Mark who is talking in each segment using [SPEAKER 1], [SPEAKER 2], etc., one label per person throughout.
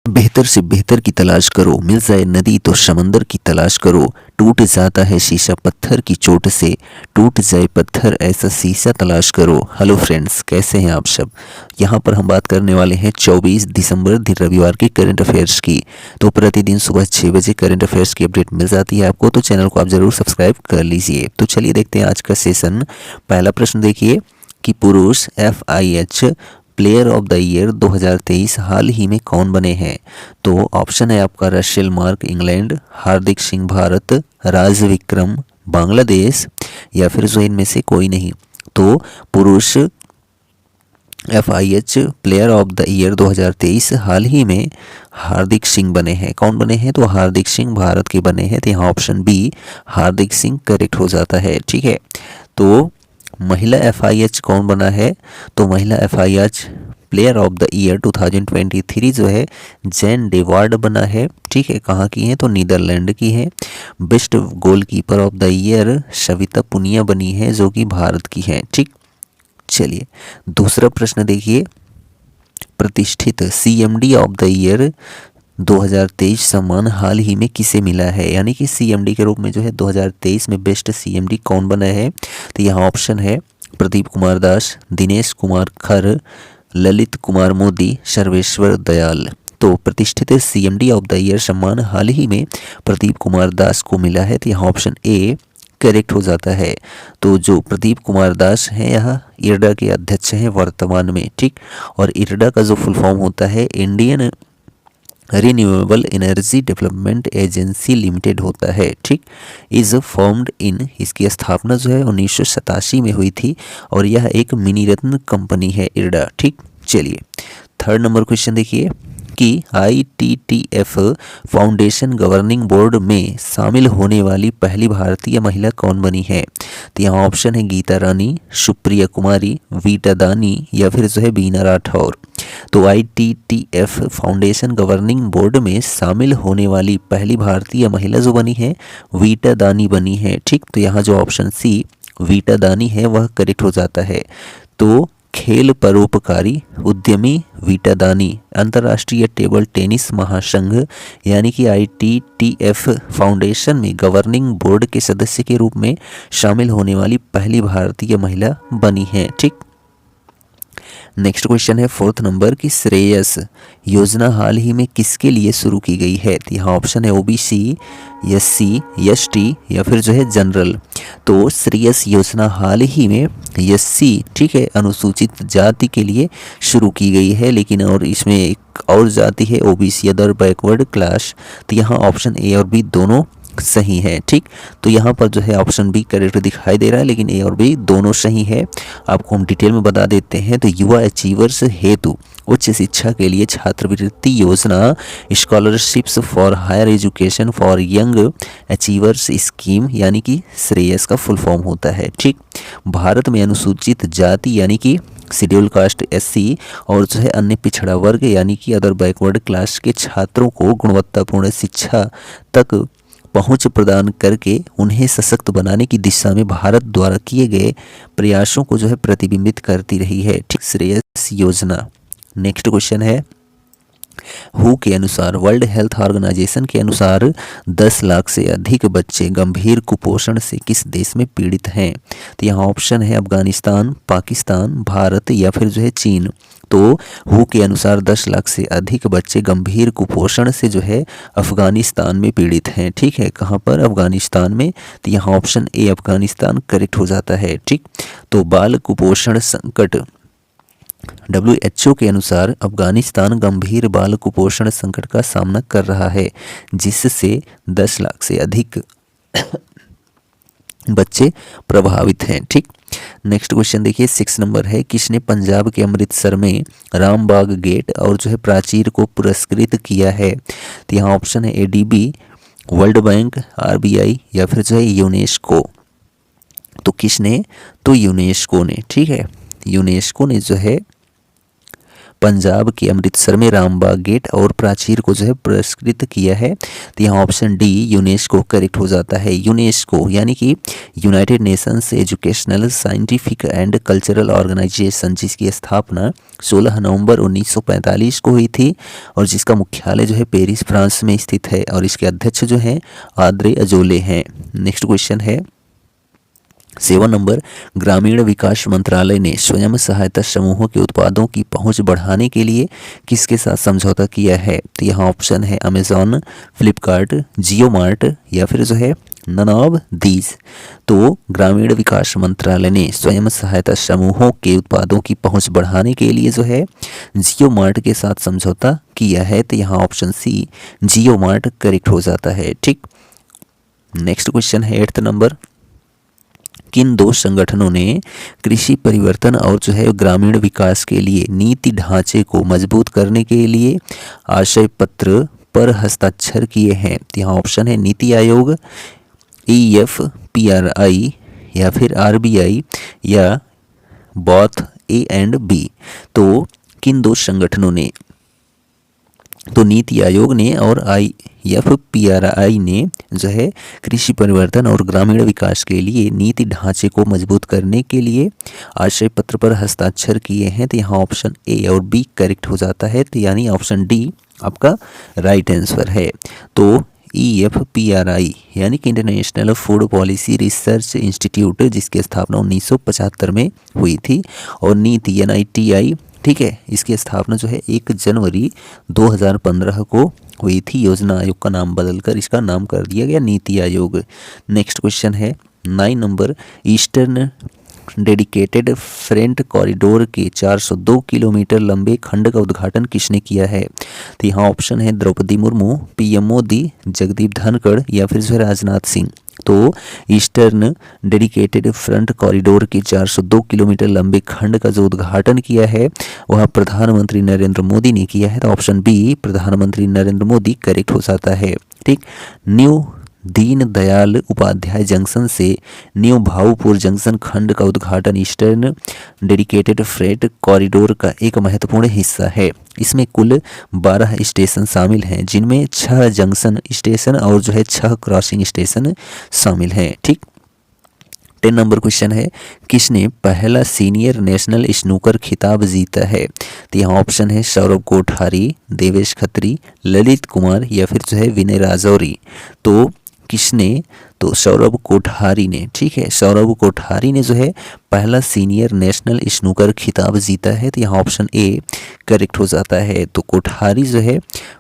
[SPEAKER 1] बेहतर से बेहतर की तलाश करो, मिल जाए नदी तो समंदर की तलाश करो। टूट जाता है शीशा पत्थर की चोट से, टूट जाए पत्थर ऐसा शीशा तलाश करो। हेलो फ्रेंड्स, कैसे हैं आप सब। यहाँ पर हम बात करने वाले हैं 24 दिसंबर दिन रविवार की करंट अफेयर्स की। तो प्रतिदिन सुबह 6 बजे करंट अफेयर्स की अपडेट मिल जाती है आपको, तो चैनल को आप ज़रूर सब्सक्राइब कर लीजिए। तो चलिए देखते हैं आज का सेशन। पहला प्रश्न देखिए कि पुरुष FIH player of the year 2023 हाल ही में कौन बने हैं। तो ऑप्शन है आपका रशेल मार्क इंग्लैंड, हार्दिक सिंह भारत, राज विक्रम बांग्लादेश, या फिर जो इनमें से कोई नहीं। तो पुरुष FIH player of the year 2023 हाल ही में हार्दिक सिंह बने हैं। कौन बने हैं, तो हार्दिक सिंह भारत के बने हैं। तो यहाँ ऑप्शन बी हार्दिक सिंह करेक्ट हो जाता है। ठीक है, तो महिला FIH कौन बना है, तो महिला FIH player of the year 2023 जो है जैन डेवार्ड बना है। ठीक है, कहाँ की है, तो नीदरलैंड की है। Best goalkeeper of the year Savita Punia बनी है, जो कि भारत की है। ठीक, चलिए दूसरा प्रश्न देखिए। प्रतिष्ठित CMD ऑफ द ईयर 2023 सम्मान हाल ही में किसे मिला है, यानी कि CMD के रूप में जो है 2023 में बेस्ट CMD कौन बना है। तो यहाँ ऑप्शन है प्रदीप कुमार दास, दिनेश कुमार खर, ललित कुमार मोदी, सर्वेश्वर दयाल। तो प्रतिष्ठित CMD ऑफ द ईयर सम्मान हाल ही में प्रदीप कुमार दास को मिला है। तो यहाँ ऑप्शन ए करेक्ट हो जाता है। तो जो प्रदीप कुमार दास हैं यह इरडा के अध्यक्ष हैं वर्तमान में। ठीक, और इरडा का जो फुल फॉर्म होता है Indian renewable energy development agency limited होता है। ठीक, इज फॉर्म्ड इन, इसकी स्थापना जो है 1987 में हुई थी और यह एक मिनी रत्न कंपनी है इरडा। ठीक, चलिए थर्ड नंबर क्वेश्चन देखिए कि ITTF फाउंडेशन गवर्निंग बोर्ड में शामिल होने वाली पहली भारतीय महिला कौन बनी है। तो यहाँ ऑप्शन है गीता रानी, सुप्रिया कुमारी, वीटा दानी, या फिर जो है बीना राठौर। तो ITTF फाउंडेशन गवर्निंग बोर्ड में शामिल होने वाली पहली भारतीय महिला जो बनी है वीटा दानी बनी है। ठीक, तो यहाँ जो ऑप्शन सी वीटा दानी है वह करेक्ट हो जाता है। तो खेल परोपकारी उद्यमी वीटा दानी अंतर्राष्ट्रीय टेबल टेनिस महासंघ यानी कि ITTF फाउंडेशन में गवर्निंग बोर्ड के सदस्य के रूप में शामिल होने वाली पहली भारतीय महिला बनी है। ठीक, नेक्स्ट क्वेश्चन है फोर्थ नंबर की श्रेयस योजना हाल ही में किसके लिए शुरू की गई है। तो यहाँ ऑप्शन है OBC, SC, ST, या फिर जो है जनरल। तो श्रेयस योजना हाल ही में SC, ठीक है, अनुसूचित जाति के लिए शुरू की गई है, लेकिन और इसमें एक और जाति है OBC अदर बैकवर्ड क्लास। तो यहाँ ऑप्शन ए और बी दोनों सही है। ठीक, तो यहाँ पर जो है ऑप्शन बी करेक्ट दिखाई दे रहा है, लेकिन ए और बी दोनों सही है। आपको हम डिटेल में बता देते हैं। तो युवा अचीवर्स हेतु उच्च शिक्षा के लिए छात्रवृत्ति योजना scholarships for higher education for young achievers scheme यानी कि श्रेयस का फुल फॉर्म होता है। ठीक, भारत में अनुसूचित जाति यानी कि शेड्यूल कास्ट SC और जो है अन्य पिछड़ा वर्ग यानी कि अदर बैकवर्ड क्लास के छात्रों को गुणवत्तापूर्ण शिक्षा तक पहुंच प्रदान करके उन्हें सशक्त बनाने की दिशा में भारत द्वारा किए गए प्रयासों को जो है प्रतिबिंबित करती रही है। ठीक, श्रेयस योजना। नेक्स्ट क्वेश्चन है हु के अनुसार, वर्ल्ड हेल्थ ऑर्गेनाइजेशन के अनुसार 10 लाख से अधिक बच्चे गंभीर कुपोषण से किस देश में पीड़ित हैं। तो यहाँ ऑप्शन है अफगानिस्तान, पाकिस्तान, भारत, या फिर जो है चीन। तो हु के अनुसार 10 लाख से अधिक बच्चे गंभीर कुपोषण से जो है अफगानिस्तान में पीड़ित हैं। ठीक है, कहाँ पर, अफगानिस्तान में। तो यहाँ ऑप्शन ए अफगानिस्तान करेक्ट हो जाता है। ठीक, तो बाल कुपोषण संकट WHO के अनुसार अफगानिस्तान गंभीर बाल कुपोषण संकट का सामना कर रहा है, जिससे 10 लाख से अधिक बच्चे प्रभावित हैं। ठीक, नेक्स्ट क्वेश्चन देखिए 6 नंबर है किसने पंजाब के अमृतसर में रामबाग गेट और जो है प्राचीर को पुरस्कृत किया है। तो यहाँ ऑप्शन है ADB, वर्ल्ड बैंक, RBI, या फिर जो है यूनेस्को। तो किसने, तो यूनेस्को ने। ठीक है, यूनेस्को ने जो है पंजाब के अमृतसर में रामबाग गेट और प्राचीर को जो है पुरस्कृत किया है? तो यहाँ ऑप्शन डी यूनेस्को करेक्ट हो जाता है। यूनेस्को यानी कि United Nations Educational Scientific and Cultural Organization, जिसकी स्थापना 16 नवंबर 1945 को हुई थी और जिसका मुख्यालय जो है पेरिस फ्रांस में स्थित है और इसके अध्यक्ष जो हैं आद्रे अजोले हैं। नेक्स्ट क्वेश्चन है 7 नंबर, ग्रामीण विकास मंत्रालय ने स्वयं सहायता समूहों के उत्पादों की पहुंच बढ़ाने के लिए किसके साथ समझौता किया है? तो यहाँ ऑप्शन है अमेजॉन, फ्लिपकार्ट, जियो मार्ट या फिर जो है नन ऑफ दीज। तो ग्रामीण विकास मंत्रालय ने स्वयं सहायता समूहों के उत्पादों की पहुंच बढ़ाने के लिए जो है जियो मार्ट के साथ समझौता किया है। तो यहाँ ऑप्शन सी जियो मार्ट करेक्ट हो जाता है। ठीक, नेक्स्ट क्वेश्चन है 8 नंबर, किन दो संगठनों ने कृषि परिवर्तन और जो है ग्रामीण विकास के लिए नीति ढांचे को मजबूत करने के लिए आशय पत्र पर हस्ताक्षर किए हैं? तो यहाँ ऑप्शन है नीति आयोग, EFPRI या फिर RBI या बोथ A एंड B। तो किन दो संगठनों ने? तो नीति आयोग ने और IFPRI ने जो है कृषि परिवर्तन और ग्रामीण विकास के लिए नीति ढांचे को मजबूत करने के लिए आशय पत्र पर हस्ताक्षर किए हैं। तो यहाँ ऑप्शन A और B करेक्ट हो जाता है। तो यानी ऑप्शन डी आपका राइट आंसर है। तो EFPRI यानी कि international food policy research institute, जिसकी स्थापना 1975 में हुई थी, और नीति NITI, ठीक है, इसकी स्थापना जो है 1 जनवरी 2015 को हुई थी। योजना आयोग का नाम बदलकर इसका नाम कर दिया गया नीति आयोग। नेक्स्ट क्वेश्चन है 9 number, eastern dedicated freight corridor के 402 किलोमीटर लंबे खंड का उद्घाटन किसने किया है? तो यहाँ ऑप्शन है द्रौपदी मुर्मू, PM मोदी, जगदीप धनखड़ या फिर जो है राजनाथ सिंह। तो ईस्टर्न डेडिकेटेड फ्रंट कॉरिडोर के 402 किलोमीटर लंबे खंड का जो उद्घाटन किया है वह प्रधानमंत्री नरेंद्र मोदी ने किया है। तो ऑप्शन बी प्रधानमंत्री नरेंद्र मोदी करेक्ट हो जाता है। ठीक, न्यू दीन दयाल उपाध्याय जंक्शन से न्यू भाऊपुर जंक्शन खंड का उद्घाटन ईस्टर्न डेडिकेटेड फ्रेट कॉरिडोर का एक महत्वपूर्ण हिस्सा है। इसमें कुल 12 स्टेशन शामिल हैं, जिनमें 6 जंक्शन स्टेशन और जो है 6 क्रॉसिंग स्टेशन शामिल हैं। ठीक, 10 नंबर क्वेश्चन है, किसने पहला सीनियर नेशनल स्नूकर खिताब जीता है? तो यहाँ ऑप्शन है सौरभ कोठारी, देवेश खत्री, ललित कुमार या फिर जो है विनय राजौरी। तो किसने? तो सौरभ कोठारी ने। ठीक है, सौरभ कोठारी ने जो है पहला सीनियर नेशनल स्नूकर खिताब जीता है। तो यहाँ ऑप्शन ए करेक्ट हो जाता है। तो कोठारी जो है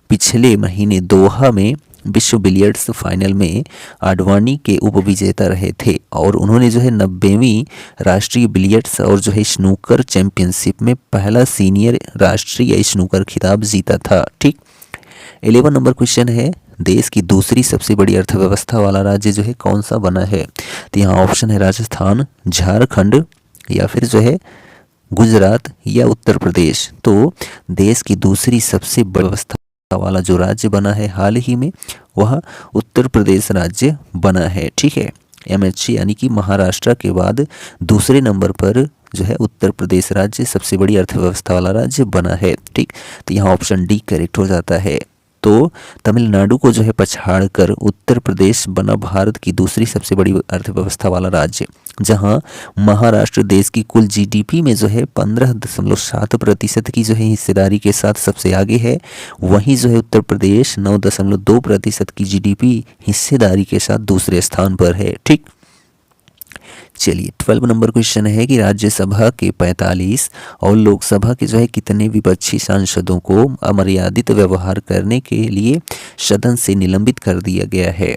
[SPEAKER 1] पिछले महीने दोहा में विश्व बिलियर्ड्स फाइनल में आडवाणी के उपविजेता रहे थे और उन्होंने जो है 90वीं राष्ट्रीय बिलियर्ड्स और जो है स्नूकर चैंपियनशिप में पहला सीनियर राष्ट्रीय स्नूकर खिताब जीता था। ठीक, 11 नंबर क्वेश्चन है, देश की दूसरी सबसे बड़ी अर्थव्यवस्था वाला राज्य जो है कौन सा बना है? तो यहाँ ऑप्शन है राजस्थान, झारखंड या फिर जो है गुजरात या उत्तर प्रदेश। तो देश की दूसरी सबसे बड़ी अर्थव्यवस्था वाला जो राज्य बना है हाल ही में वह उत्तर प्रदेश राज्य बना है। ठीक है, MH यानी कि महाराष्ट्र के बाद दूसरे नंबर पर जो है उत्तर प्रदेश राज्य सबसे बड़ी अर्थव्यवस्था वाला राज्य बना है। ठीक, तो यहाँ ऑप्शन डी करेक्ट हो जाता है। तो तमिलनाडु को जो है पछाड़कर उत्तर प्रदेश बना भारत की दूसरी सबसे बड़ी अर्थव्यवस्था वाला राज्य, जहां महाराष्ट्र देश की कुल GDP में जो है 15.7% की जो है हिस्सेदारी के साथ सबसे आगे है। वहीं जो है उत्तर प्रदेश 9.2% की GDP हिस्सेदारी के साथ दूसरे स्थान पर है। ठीक, चलिए 12 नंबर क्वेश्चन है कि राज्यसभा के 45 और लोकसभा के जो है कितने विपक्षी सांसदों को अमर्यादित व्यवहार करने के लिए सदन से निलंबित कर दिया गया है?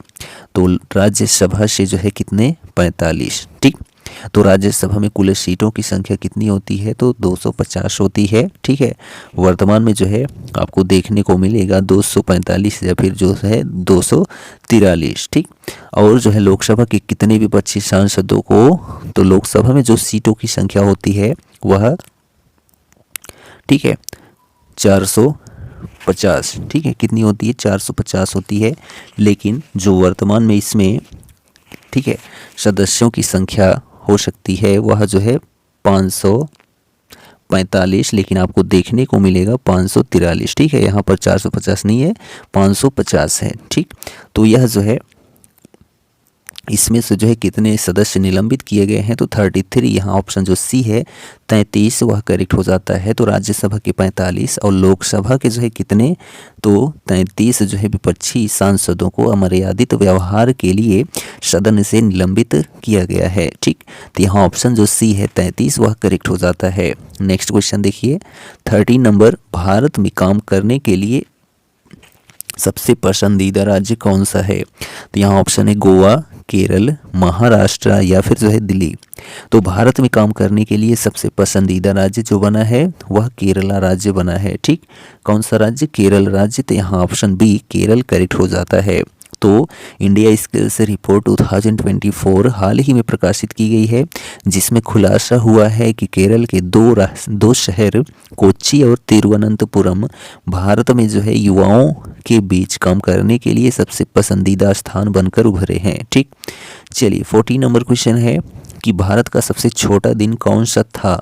[SPEAKER 1] तो राज्यसभा से जो है कितने? 45। ठीक, तो राज्यसभा में कुल सीटों की संख्या कितनी होती है? तो 250 होती है। ठीक है, वर्तमान में जो है आपको देखने को मिलेगा 245 या फिर जो है 243। ठीक, और जो है लोकसभा के कितने विपक्षी सांसदों को? तो लोकसभा में जो सीटों की संख्या होती है वह, ठीक है, 450। ठीक है, कितनी होती है? 450 होती है। लेकिन जो वर्तमान में इसमें, ठीक है, सदस्यों की संख्या हो सकती है वह जो है 445, लेकिन आपको देखने को मिलेगा 543। ठीक है, यहाँ पर 450 नहीं है, 550 है। ठीक, तो यह जो है इसमें से जो है कितने सदस्य निलंबित किए गए हैं, तो 33। यहाँ ऑप्शन जो सी है 33 वह करेक्ट हो जाता है। तो राज्यसभा के 45 और लोकसभा के जो है कितने, तो 33 जो है विपक्षी सांसदों को अमर्यादित व्यवहार के लिए सदन से निलंबित किया गया है। ठीक, तो यहाँ ऑप्शन जो सी है 33 वह करेक्ट हो जाता है। नेक्स्ट क्वेश्चन देखिए 13 नंबर, भारत में काम करने के लिए सबसे पसंदीदा राज्य कौन सा है, तो यहाँ ऑप्शन है गोवा, केरल, महाराष्ट्र या फिर जो है दिल्ली। तो भारत में काम करने के लिए सबसे पसंदीदा राज्य जो बना है वह केरला राज्य बना है। ठीक, कौन सा राज्य, केरल राज्य। तो यहाँ ऑप्शन बी केरल करेक्ट हो जाता है। तो इंडिया स्किल्स रिपोर्ट 2024 हाल ही में प्रकाशित की गई है, जिसमें खुलासा हुआ है कि केरल के दो शहर कोच्चि और तिरुवनंतपुरम भारत में जो है युवाओं के बीच काम करने के लिए सबसे पसंदीदा स्थान बनकर उभरे हैं। ठीक, चलिए 14 नंबर क्वेश्चन है कि भारत का सबसे छोटा दिन कौन सा था,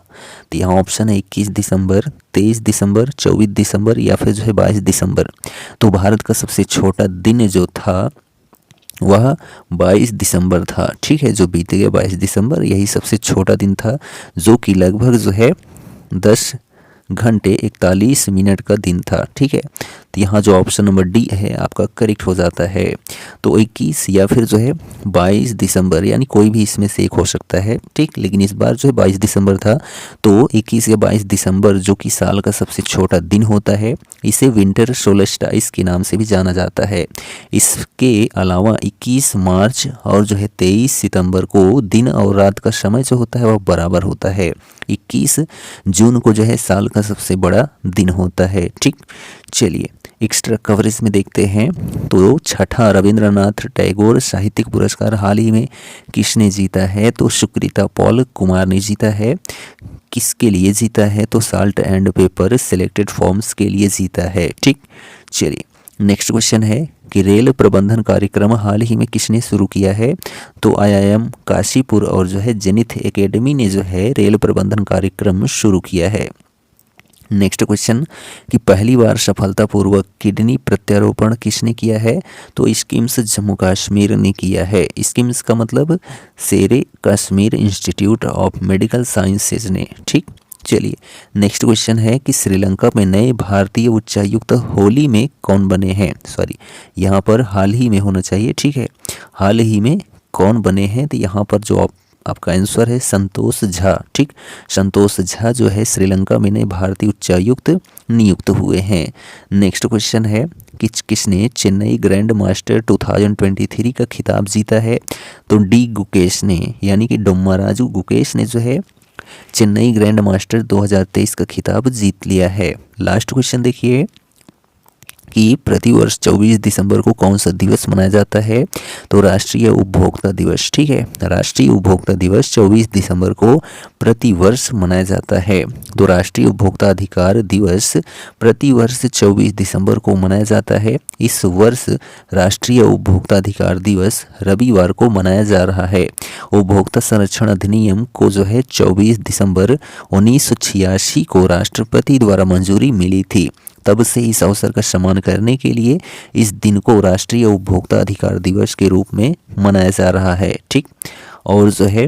[SPEAKER 1] तो यहाँ ऑप्शन है 21 दिसंबर, 23 दिसंबर, 24 दिसंबर या फिर जो है 22 दिसंबर। तो भारत का सबसे छोटा दिन जो था वह 22 दिसंबर था। ठीक है, जो बीत गया 22 दिसंबर यही सबसे छोटा दिन था, जो कि लगभग जो है 10 घंटे 41 मिनट का दिन था। ठीक है, तो यहाँ जो ऑप्शन नंबर डी है आपका करेक्ट हो जाता है। तो 21 या फिर जो है 22 दिसंबर, यानी कोई भी इसमें से एक हो सकता है। ठीक, लेकिन इस बार जो है 22 दिसंबर था, तो 21 या 22 दिसंबर जो कि साल का सबसे छोटा दिन होता है, इसे विंटर सोल्स्टिस के नाम से भी जाना जाता है। इसके अलावा 21 मार्च और जो है 23 सितंबर को दिन और रात का समय जो होता है वह बराबर होता है। 21 जून को जो है साल का सबसे बड़ा दिन होता है। ठीक, चलिए एक्स्ट्रा कवरेज में देखते हैं। तो छठा रविंद्रनाथ टैगोर साहित्यिक पुरस्कार हाल ही में किसने जीता है, तो सुकृता पॉल कुमार ने जीता है। किसके लिए जीता है, तो salt and paper selected forms के लिए जीता है। ठीक, चलिए नेक्स्ट क्वेश्चन है कि रेल प्रबंधन कार्यक्रम हाल ही में किसने शुरू किया है, तो IIM काशीपुर और जो है जेनिथ एकेडमी ने जो है रेल प्रबंधन कार्यक्रम शुरू किया है। नेक्स्ट क्वेश्चन कि पहली बार सफलतापूर्वक किडनी प्रत्यारोपण किसने किया है, तो स्किम्स जम्मू कश्मीर ने किया है। स्किम्स का मतलब शेरे Kashmir institute of medical sciences ने। ठीक, चलिए नेक्स्ट क्वेश्चन है कि श्रीलंका में नए भारतीय उच्चायुक्त होली में कौन बने हैं, सॉरी यहाँ पर हाल ही में होना चाहिए। ठीक है, हाल ही में कौन बने हैं, तो यहाँ पर जो आपका आंसर है संतोष झा। ठीक, संतोष झा जो है श्रीलंका में नए भारतीय उच्चायुक्त नियुक्त हुए हैं। नेक्स्ट क्वेश्चन है कि किसने चेन्नई ग्रैंड मास्टर 2023 का खिताब जीता है, तो डी गुकेश ने, यानी कि डोम्माराजू गुकेश ने जो है चेन्नई ग्रैंड मास्टर 2023 का खिताब जीत लिया है। लास्ट क्वेश्चन देखिए कि प्रतिवर्ष 24 दिसंबर को कौन सा दिवस मनाया जाता है, तो राष्ट्रीय उपभोक्ता दिवस। ठीक है, राष्ट्रीय उपभोक्ता दिवस 24 दिसंबर को प्रतिवर्ष मनाया जाता है। तो राष्ट्रीय उपभोक्ता अधिकार दिवस प्रतिवर्ष 24 दिसंबर को मनाया जाता है। इस वर्ष राष्ट्रीय उपभोक्ता अधिकार दिवस रविवार को मनाया जा रहा है। उपभोक्ता संरक्षण अधिनियम को जो है 24 दिसंबर 1986 को राष्ट्रपति द्वारा मंजूरी मिली थी। तब से इस अवसर का सम्मान करने के लिए इस दिन को राष्ट्रीय उपभोक्ता अधिकार दिवस के रूप में मनाया जा रहा है। ठीक, और जो है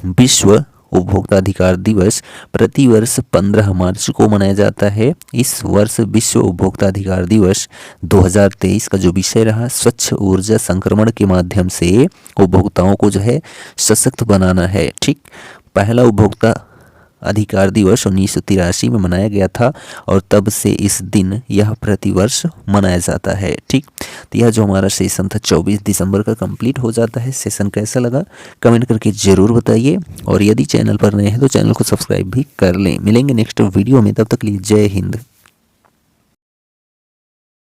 [SPEAKER 1] विश्व उपभोक्ता अधिकार दिवस प्रतिवर्ष 15 मार्च को मनाया जाता है। इस वर्ष विश्व उपभोक्ता अधिकार दिवस 2023 का जो विषय रहा, स्वच्छ ऊर्जा संक्रमण के माध्यम से उपभोक्ताओं को जो है सशक्त बनाना है। ठीक, पहला उपभोक्ता अधिकार दिवस 1983 में मनाया गया था और तब से इस दिन यह प्रतिवर्ष मनाया जाता है। ठीक, तो यह जो हमारा सेशन था 24 दिसंबर का कंप्लीट हो जाता है। सेशन कैसा लगा कमेंट करके ज़रूर बताइए, और यदि चैनल पर नए हैं तो चैनल को सब्सक्राइब भी कर लें। मिलेंगे नेक्स्ट वीडियो में, तब तक के लिए जय हिंद।